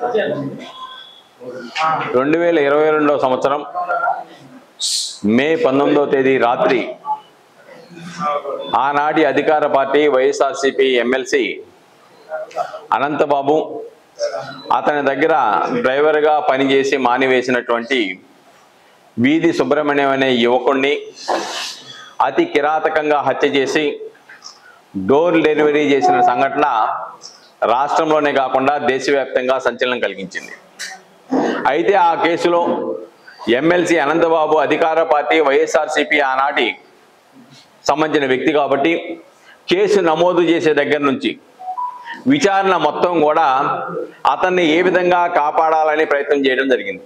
2022వ సంవత్సరం మే 19వ తేదీ రాత్రి ఆనాటి అధికార పార్టీ వైఎస్ఆర్సీపీ ఎమ్మెల్సీ అనంతబాబు అతని దగ్గర డ్రైవర్గా పనిచేసి మానివేసినటువంటి వీధి సుబ్రహ్మణ్యం అనే యువకుడిని అతి కిరాతకంగా హత్య చేసి డోర్ డెలివరీ చేసిన సంఘటన రాష్ట్రంలోనే కాకుండా దేశవ్యాప్తంగా సంచలనం కలిగించింది. అయితే ఆ కేసులో ఎమ్మెల్సీ అనంతబాబు అధికార పార్టీ వైఎస్ఆర్సీపీ ఆనాటి సంబంధించిన వ్యక్తి కాబట్టి కేసు నమోదు చేసే దగ్గర నుంచి విచారణ మొత్తం కూడా అతన్ని ఏ విధంగా కాపాడాలని ప్రయత్నం చేయడం జరిగింది.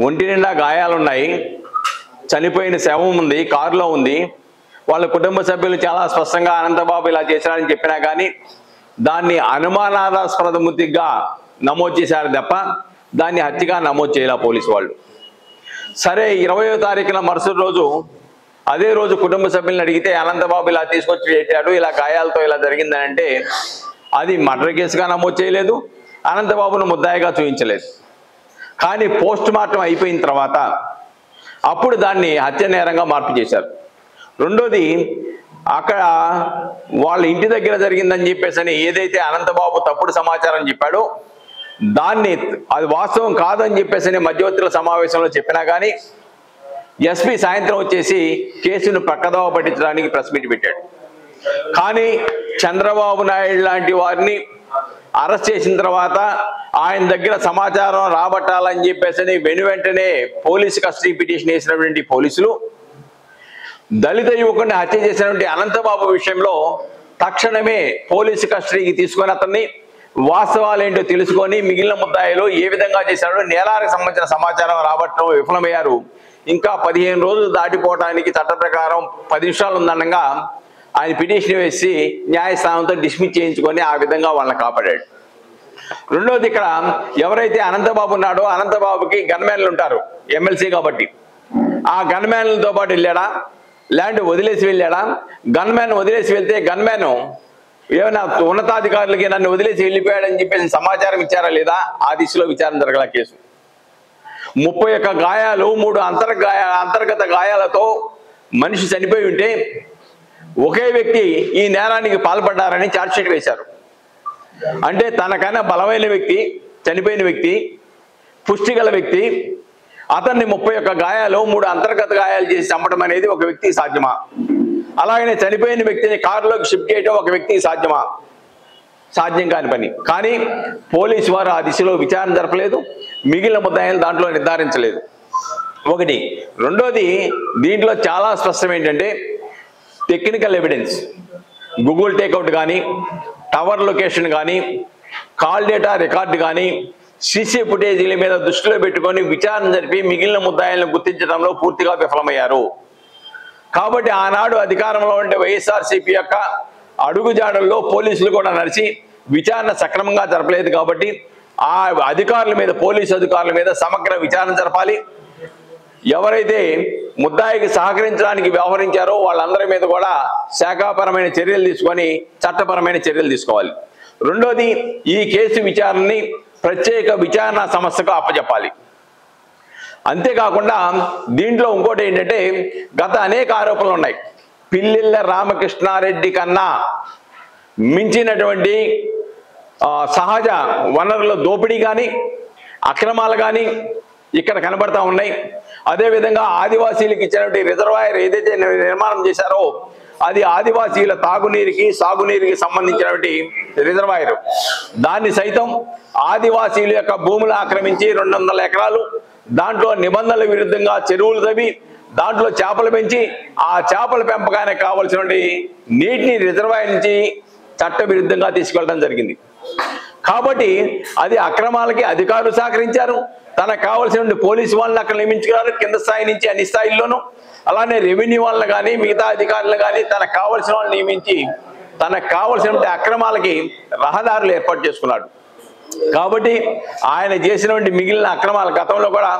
ఒంటి నిండా గాయాలున్నాయి, చనిపోయిన శవం ఉంది, కారులో ఉంది. వాళ్ళ కుటుంబ సభ్యులు చాలా స్పష్టంగా అనంతబాబు ఇలా చేశారని చెప్పినా కానీ దాన్ని అనుమానాస్పద మృతిగా నమోదు చేశారు తప్ప దాన్ని హత్యగా నమోదు చేయాల పోలీసు వాళ్ళు. సరే 20వ తారీఖున మరుసటి రోజు అదే రోజు కుటుంబ సభ్యులను అడిగితే అనంతబాబు ఇలా తీసుకొచ్చి పెట్టాడు, ఇలా గాయాలతో ఇలా జరిగిందని అంటే అది మర్డర్ కేసుగా నమోదు చేయలేదు, అనంతబాబును ముద్దాయిగా చూపించలేదు. కానీ పోస్ట్ మార్టం అయిపోయిన తర్వాత అప్పుడు దాన్ని హత్య నేరంగా మార్పు చేశారు. రెండోది అక్కడ వాళ్ళ ఇంటి దగ్గర జరిగిందని చెప్పేసి ఏదైతే అనంతబాబు తప్పుడు సమాచారం చెప్పాడో దాన్ని అది వాస్తవం కాదని చెప్పేసి మధ్యవర్తుల సమావేశంలో చెప్పినా కానీ ఎస్పీ సాయంత్రం వచ్చేసి కేసును పక్కదోవ పట్టించడానికి ప్రెస్ మీట్ పెట్టాడు. కానీ చంద్రబాబు నాయుడు లాంటి వారిని అరెస్ట్ చేసిన తర్వాత ఆయన దగ్గర సమాచారం రాబట్టాలని చెప్పేసి వెంటనే పోలీసు కస్టడీ పిటిషన్ వేసినటువంటి పోలీసులు దళిత యువకుడిని హత్య చేసినటువంటి అనంతబాబు విషయంలో తక్షణమే పోలీసు కస్టడీకి తీసుకొని అతన్ని వాస్తవాలు ఏంటో తెలుసుకొని మిగిలిన ముద్దాయిలు ఏ విధంగా చేశారో నేరానికి సంబంధించిన సమాచారం రాబట్టడం విఫలమయ్యారు. ఇంకా 15 రోజులు దాటిపోవడానికి చట్ట ప్రకారం 10 నిమిషాలు ఉందనగా ఆయన పిటిషన్ వేసి న్యాయస్థానంతో డిస్మిస్ చేయించుకొని ఆ విధంగా వాళ్ళని కాపాడాడు. రెండోది ఇక్కడ ఎవరైతే అనంతబాబు ఉన్నాడో అనంతబాబుకి గన్మ్యాన్లు ఉంటారు ఎమ్మెల్సీ కాబట్టి. ఆ గన్మ్యాన్లతో పాటు వెళ్ళాడా ల్యాండ్ వదిలేసి వెళ్ళాడా? గన్మ్యాన్ వదిలేసి వెళ్తే గన్మ్యాన్ ఏమైనా ఉన్నతాధికారులకి నన్ను వదిలేసి వెళ్ళిపోయాడని చెప్పేసి సమాచారం ఇచ్చారా లేదా? ఆ దిశలో విచారణ జరగల కేసు. 31 గాయాలు 3 అంతర్గత గాయాలతో మనిషి చనిపోయి ఉంటే ఒకే వ్యక్తి ఈ నేరానికి పాల్పడ్డారని ఛార్జ్షీట్ వేశారు. అంటే తనకైనా బలమైన వ్యక్తి, చనిపోయిన వ్యక్తి, పుష్టి గల వ్యక్తి, అతన్ని 31 గాయాలు 3 అంతర్గత గాయాలు చేసి చంపడం అనేది ఒక వ్యక్తికి సాధ్యమా? అలాగనే చనిపోయిన వ్యక్తిని కారులోకి షిఫ్ట్ చేయడం ఒక వ్యక్తికి సాధ్యమా? సాధ్యం కాని పని. కానీ పోలీసు వారు ఆ దిశలో విచారణ జరపలేదు, మిగిలిన ముద్దాయిలు దాంట్లో నిర్ధారించలేదు. ఒకటి. రెండోది దీంట్లో చాలా స్పష్టం ఏంటంటే టెక్నికల్ ఎవిడెన్స్, గూగుల్ టేక్అవుట్ కానీ, టవర్ లొకేషన్ కానీ, కాల్ డేటా రికార్డు కానీ, సీసీ ఫుటేజీల మీద దృష్టిలో పెట్టుకొని విచారణ జరిపి మిగిలిన ముద్దాయిలను గుర్తించడంలో పూర్తిగా విఫలమయ్యారు. కాబట్టి ఆనాడు అధికారంలో ఉండే వైఎస్ఆర్సీపీ యొక్క అడుగుజాడల్లో పోలీసులు కూడా నడిచి విచారణ సక్రమంగా జరపలేదు. కాబట్టి ఆ అధికారుల మీద, పోలీసు అధికారుల మీద సమగ్ర విచారణ జరపాలి. ఎవరైతే ముద్దాయికి సహకరించడానికి వ్యవహరించారో వాళ్ళందరి మీద కూడా శాఖాపరమైన చర్యలు తీసుకొని చట్టపరమైన చర్యలు తీసుకోవాలి. రెండోది ఈ కేసు విచారణని ప్రత్యేక విచారణ సంస్థకు అప్పచెప్పాలి. అంతేకాకుండా దీంట్లో ఇంకోటి ఏంటంటే గత అనేక ఆరోపణలు ఉన్నాయి. పిల్లిళ్ళ రామకృష్ణారెడ్డి కన్నా మించినటువంటి సహజ వనరుల దోపిడీ కానీ అక్రమాలు కానీ ఇక్కడ కనబడతా ఉన్నాయి. అదేవిధంగా ఆదివాసీలకు ఇచ్చినటువంటి రిజర్వాయర్ ఏదైతే నిర్మాణం చేశారో అది ఆదివాసీల తాగునీరుకి సాగునీరుకి సంబంధించినటువంటి రిజర్వాయర్. దాన్ని సైతం ఆదివాసీల యొక్క భూములు ఆక్రమించి 200 ఎకరాలు దాంట్లో నిబంధనల విరుద్ధంగా చెరువులు తవ్వి దాంట్లో చేపలు పెంచి ఆ చేపల పెంపకానికి కావలసినటువంటి నీటిని రిజర్వాయర్ నుంచి చట్ట విరుద్ధంగా తీసుకెళ్ళడం జరిగింది. కాబట్టి అది అక్రమాలకి అధికారులు సహకరించారు. తనకు కావాల్సిన పోలీసు వాళ్ళని అక్కడ నియమించుకున్నారు కింద స్థాయి నుంచి అన్ని స్థాయిల్లోనూ. అలానే రెవెన్యూ వాళ్ళని కానీ మిగతా అధికారులు కానీ తనకు కావాల్సిన వాళ్ళని నియమించి తనకు కావాల్సిన అక్రమాలకి రహదారులు ఏర్పాటు చేసుకున్నాడు. కాబట్టి ఆయన చేసినటువంటి మిగిలిన అక్రమాల గతంలో కూడా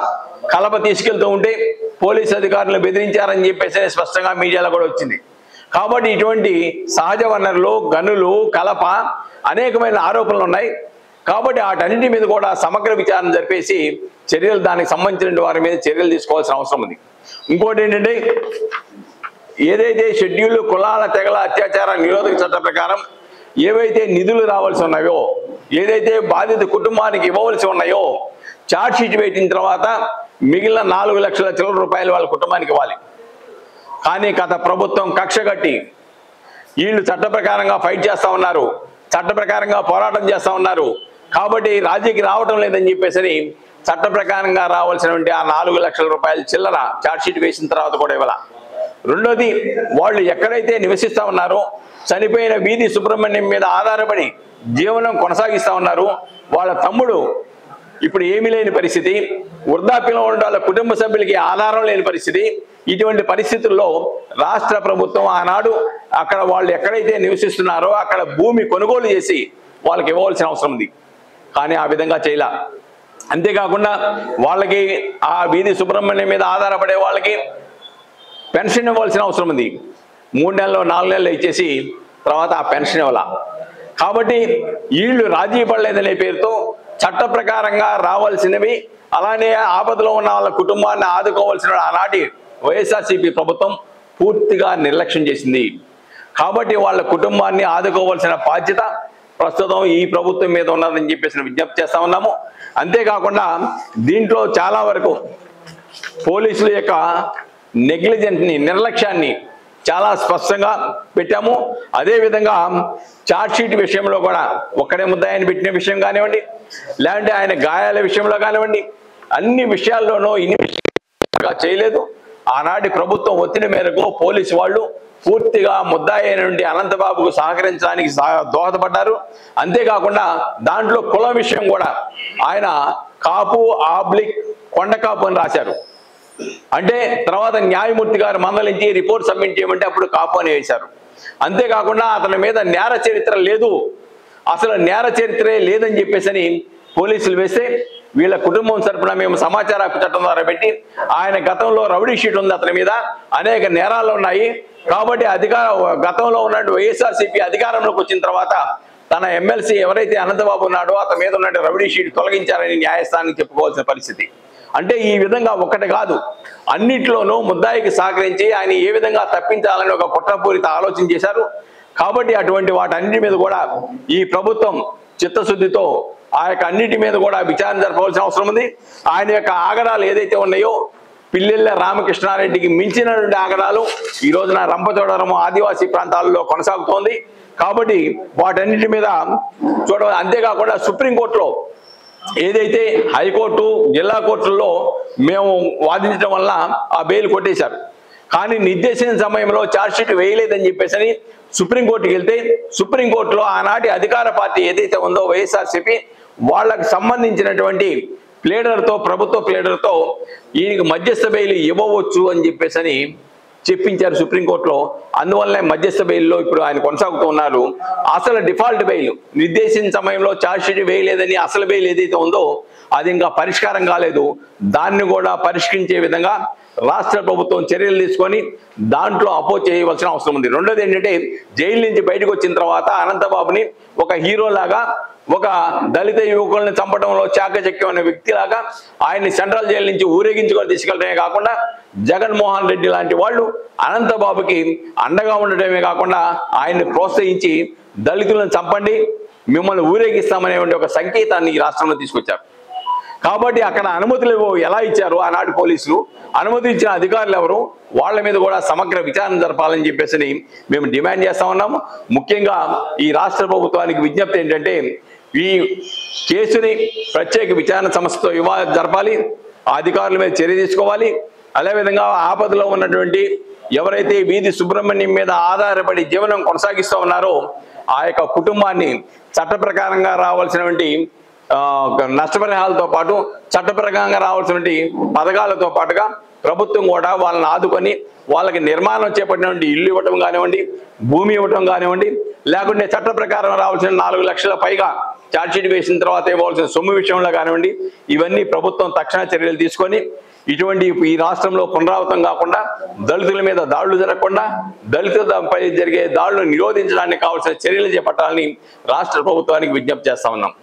కలప తీసుకెళ్తూ ఉంటే పోలీసు అధికారులు బెదిరించారని చెప్పేసి స్పష్టంగా మీడియాలో కూడా వచ్చింది. కాబట్టి ఇటువంటి సహజ వనరులు, గనులు, కలప అనేకమైన ఆరోపణలు ఉన్నాయి. కాబట్టి వాటన్నిటి మీద కూడా సమగ్ర విచారణ జరిపేసి చర్యలు దానికి సంబంధించిన వారి మీద చర్యలు తీసుకోవాల్సిన అవసరం ఉంది. ఇంకోటి ఏంటంటే, ఏదైతే షెడ్యూల్ కులాల తెగల అత్యాచార నిరోధక చట్ట ప్రకారం ఏవైతే నిధులు రావాల్సి ఉన్నాయో, ఏదైతే బాధిత కుటుంబానికి ఇవ్వవలసి ఉన్నాయో, ఛార్జ్ షీట్ పెట్టిన తర్వాత మిగిలిన 4 లక్షల చిల్లర రూపాయలు వాళ్ళ కుటుంబానికి ఇవ్వాలి. కానీ గత ప్రభుత్వం కక్ష కట్టి వీళ్ళు చట్ట ప్రకారంగా ఫైట్ చేస్తూ ఉన్నారు, చట్ట ప్రకారంగా పోరాటం చేస్తూ ఉన్నారు, కాబట్టి రాజీకి రావటం లేదని చెప్పేసి చట్ట ప్రకారంగా రావాల్సినటువంటి ఆ 4 లక్షల రూపాయలు చిల్లర ఛార్జ్ షీట్ వేసిన తర్వాత కూడా ఇవ్వాల. రెండోది, వాళ్ళు ఎక్కడైతే నివసిస్తూ ఉన్నారో చనిపోయిన వీధి సుబ్రహ్మణ్యం మీద ఆధారపడి జీవనం కొనసాగిస్తూ ఉన్నారు, వాళ్ళ తమ్ముడు ఇప్పుడు ఏమీ లేని పరిస్థితి, వృద్ధాప్యంలో ఉన్న వాళ్ళ కుటుంబ సభ్యులకి ఆధారం లేని పరిస్థితి. ఇటువంటి పరిస్థితుల్లో రాష్ట్ర ప్రభుత్వం ఆనాడు అక్కడ వాళ్ళు ఎక్కడైతే నివసిస్తున్నారో అక్కడ భూమి కొనుగోలు చేసి వాళ్ళకి ఇవ్వవలసిన అవసరం ఉంది. కానీ ఆ విధంగా చేయాల. అంతేకాకుండా వాళ్ళకి ఆ వీధి సుబ్రహ్మణ్యం మీద ఆధారపడే వాళ్ళకి పెన్షన్ ఇవ్వాల్సిన అవసరం ఉంది. 3 నెలలు 4 నెలలు ఇచ్చేసి తర్వాత ఆ పెన్షన్ ఇవ్వాల. కాబట్టి వీళ్ళు రాజీ పడలేదనే పేరుతో చట్ట ప్రకారంగా రావాల్సినవి, అలానే ఆపదలో ఉన్న వాళ్ళ కుటుంబాన్ని ఆదుకోవాల్సిన ఆనాటి వైఎస్ఆర్సీపీ ప్రభుత్వం పూర్తిగా నిర్లక్ష్యం చేసింది. కాబట్టి వాళ్ళ కుటుంబాన్ని ఆదుకోవాల్సిన బాధ్యత ప్రస్తుతం ఈ ప్రభుత్వం మీద ఉన్నదని చెప్పేసి విజ్ఞప్తి చేస్తా ఉన్నాము. అంతేకాకుండా దీంట్లో చాలా వరకు పోలీసుల యొక్క నెగ్లిజెన్స్ని, నిర్లక్ష్యాన్ని చాలా స్పష్టంగా పెట్టాము. అదేవిధంగా ఛార్జ్ షీట్ విషయంలో కూడా ఒక్కడే ముద్దాయిని పెట్టిన విషయం కానివ్వండి, లేదంటే ఆయన గాయాల విషయంలో కానివ్వండి, అన్ని విషయాల్లోనూ ఇన్ని విషయాలుగా చేయలేదు. ఆనాటి ప్రభుత్వం ఒత్తిడి మేరకు పోలీసు వాళ్ళు పూర్తిగా ముద్దాయి నుండి అనంతబాబుకు సహకరించడానికి దోహదపడ్డారు. అంతేకాకుండా దాంట్లో కుల విషయం కూడా ఆయన కాపు కొండ కాపు అని రాశారు. అంటే తర్వాత న్యాయమూర్తి గారు మందలించి రిపోర్ట్ సబ్మిట్ చేయమంటే అప్పుడు కాపు అని వేశారు. అంతేకాకుండా అతని మీద నేర చరిత్ర లేదు, అసలు నేర చరిత్రే లేదని చెప్పేసి పోలీసులు వేస్తే వీళ్ళ కుటుంబం తరపున మేము సమాచార హక్కు చట్టం ద్వారా పెట్టి ఆయన గతంలో రౌడీ షీట్ ఉంది, అతని మీద అనేక నేరాలు ఉన్నాయి, కాబట్టి గతంలో ఉన్నట్టు వైఎస్ఆర్సీపీ అధికారంలోకి వచ్చిన తర్వాత తన ఎమ్మెల్సీ ఎవరైతే అనంతబాబు ఉన్నాడో అతని మీద ఉన్నట్టు రౌడీ షీట్ తొలగించారని న్యాయస్థానానికి చెప్పుకోవాల్సిన పరిస్థితి. అంటే ఈ విధంగా ఒక్కటి కాదు, అన్నిట్లోనూ ముద్దాయికి సహకరించి ఆయన ఏ విధంగా తప్పించాలని ఒక కుట్రపూరిత ఆలోచన చేశారు. కాబట్టి అటువంటి వాటన్నిటి మీద కూడా ఈ ప్రభుత్వం చిత్తశుద్ధితో ఆ యొక్క అన్నిటి మీద కూడా విచారణ జరపవలసిన అవసరం ఉంది. ఆయన యొక్క ఆగడాలు ఏదైతే ఉన్నాయో పిల్లెళ్ళ రామకృష్ణారెడ్డికి మించినటువంటి ఆగడాలు ఈ రోజున రంపచోడవరం ఆదివాసీ ప్రాంతాల్లో కొనసాగుతోంది. కాబట్టి వాటన్నిటి మీద చూడవాలి. అంతేకాకుండా సుప్రీంకోర్టులో ఏదైతే హైకోర్టు జిల్లా కోర్టుల్లో మేము వాదించడం వల్ల ఆ బెయిల్ కొట్టేశారు, కానీ నిర్దేశించిన సమయంలో ఛార్జ్షీట్ వేయలేదని చెప్పేసి సుప్రీంకోర్టుకి వెళ్తే సుప్రీంకోర్టులో ఆనాటి అధికార పార్టీ ఏదైతే ఉందో వైఎస్ఆర్సీపీ వాళ్ళకి సంబంధించినటువంటి ప్లేడర్తో, ప్రభుత్వ ప్లేడర్తో ఈయనకి మధ్యస్థ బెయిల్ ఇవ్వవచ్చు అని చెప్పేసి చెప్పించారు సుప్రీంకోర్టులో. అందువల్లనే మధ్యస్థ బెయిల్లో ఇప్పుడు ఆయన కొనసాగుతూ ఉన్నారు. అసలు డిఫాల్ట్ బెయిల్ నిర్దేశించిన సమయంలో ఛార్జ్షీట్ వేయలేదని అసలు బెయిల్ ఏదైతే ఉందో అది ఇంకా పరిష్కారం కాలేదు. దాన్ని కూడా పరిష్కరించే విధంగా రాష్ట్ర ప్రభుత్వం చర్యలు తీసుకొని దాంట్లో అపోజ్ చేయవలసిన అవసరం ఉంది. రెండోది ఏంటంటే, జైలు నుంచి బయటకు వచ్చిన తర్వాత అనంతబాబుని ఒక హీరోలాగా, ఒక దళిత యువకుల్ని చంపడంలో చాకచక్యం అనే వ్యక్తిలాగా ఆయన్ని సెంట్రల్ జైలు నుంచి ఊరేగించుకొని తీసుకెళ్ళడమే కాకుండా జగన్మోహన్ రెడ్డి లాంటి వాళ్ళు అనంతబాబుకి అండగా ఉండటమే కాకుండా ఆయన్ని ప్రోత్సహించి దళితులను చంపండి, మిమ్మల్ని ఊరేగిస్తామనే ఒక సంకేతాన్ని ఈ రాష్ట్రంలో తీసుకొచ్చారు. కాబట్టి అక్కడ అనుమతులు ఎలా ఇచ్చారు ఆనాటి పోలీసులు, అనుమతి ఇచ్చిన అధికారులు ఎవరు, వాళ్ళ మీద కూడా సమగ్ర విచారణ జరపాలని చెప్పేసి మేము డిమాండ్ చేస్తా ఉన్నాము. ముఖ్యంగా ఈ రాష్ట్ర ప్రభుత్వానికి విజ్ఞప్తి ఏంటంటే, ఈ కేసుని ప్రత్యేక విచారణ సంస్థతో జరపాలి, ఆ అధికారుల మీద చర్య తీసుకోవాలి. అదేవిధంగా ఆపదలో ఉన్నటువంటి ఎవరైతే వీధి సుబ్రహ్మణ్యం మీద ఆధారపడి జీవనం కొనసాగిస్తూ ఉన్నారో ఆ యొక్క కుటుంబాన్ని చట్ట ప్రకారంగా రావాల్సినటువంటి నష్టపరిహారాలతో పాటు చట్టపరంగా రావాల్సినటువంటి పథకాలతో పాటుగా ప్రభుత్వం కూడా వాళ్ళని ఆదుకొని వాళ్ళకి నిర్మాణం చేపట్టినటువంటి ఇల్లు ఇవ్వటం కానివ్వండి, భూమి ఇవ్వటం కానివ్వండి, లేకుంటే చట్ట ప్రకారం రావాల్సిన 4 లక్షల పైగా ఛార్జ్షీట్ వేసిన తర్వాత ఇవ్వాల్సిన సొమ్ము విషయంలో కానివ్వండి, ఇవన్నీ ప్రభుత్వం తక్షణ చర్యలు తీసుకొని ఇటువంటి ఈ రాష్ట్రంలో పునరావృతం కాకుండా, దళితుల మీద దాడులు జరగకుండా, దళితులపై జరిగే దాడులు నిరోధించడానికి కావాల్సిన చర్యలు చేపట్టాలని రాష్ట్ర ప్రభుత్వానికి విజ్ఞప్తి చేస్తా ఉన్నాం.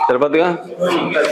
సరిపోద్దుగా.